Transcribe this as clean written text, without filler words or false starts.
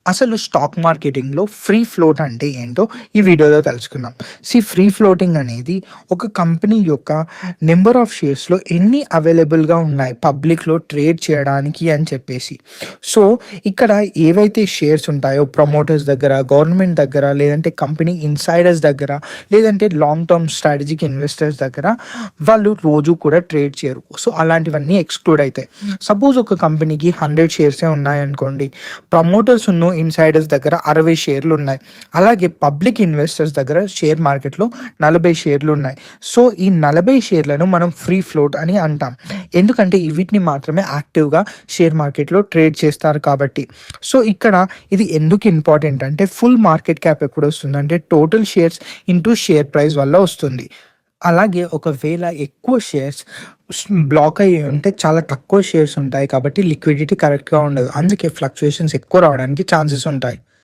అసలు stock మార్కెటింగ్‌లో free float అంటే ఏంటో ఈ వీడియోలో తెలుసుకుందాం. ఫ్రీ ఫ్లోటింగ్ అనేది ఒక కంపెనీ యొక్క నంబర్ ఆఫ్ షేర్స్‌లో ఎన్ని అవైలబుల్‌గా ఉన్నాయి పబ్లిక్‌లో ట్రేడ్ చేయడానికి అని చెప్పేసి. సో, ఇక్కడ ఏవైతే షేర్స్ ఉంటాయో ప్రమోటర్స్ దగ్గర, గవర్నమెంట్ దగ్గర, లేదంటే కంపెనీ ఇన్సైడర్స్ దగ్గర, లేదంటే లాంగ్ టర్మ్ స్ట్రాటజిక్ ఇన్వెస్టర్స్ దగ్గర వాళ్ళు రోజు కూడా ట్రేడ్ చేయరు. సో, అలాంటివన్నీ ఎక్స్‌క్లూడ్ అయితాయి. సపోజ్ ఒక కంపెనీకి 100 షేర్సే ఉన్నాయనుకోండి. ప్రమోటర్స్ ఇన్సైడర్స్ దగ్గర 60 షేర్లు ఉన్నాయి. అలాగే పబ్లిక్ ఇన్వెస్టర్స్ దగ్గర షేర్ మార్కెట్‌లో 40 షేర్లు ఉన్నాయి. సో, ఈ 40 షేర్లను మనం ఫ్రీ ఫ్లోట్ అని అంటాం. ఎందుకంటే వీటిని మాత్రమే యాక్టివ్‌గా షేర్ మార్కెట్‌లో ట్రేడ్ చేస్తారు కాబట్టి. సో, ఇక్కడ ఇది ఎందుకు ఇంపార్టెంట్ అంటే ఫుల్ మార్కెట్ క్యాప్ ఎప్పుడొస్తుందంటే total shares into share price వల్ల వస్తుంది. అలాగే ఒకవేళ ఎక్కువ షేర్స్ బ్లాక్ అయ్యి ఉంటే చాలా తక్కువ షేర్స్ ఉంటాయి కాబట్టి లిక్విడిటీ కరెక్ట్‌గా ఉండదు. అందుకే ఫ్లక్చుయేషన్స్ ఎక్కువ రావడానికి ఛాన్సెస్ ఉంటాయి.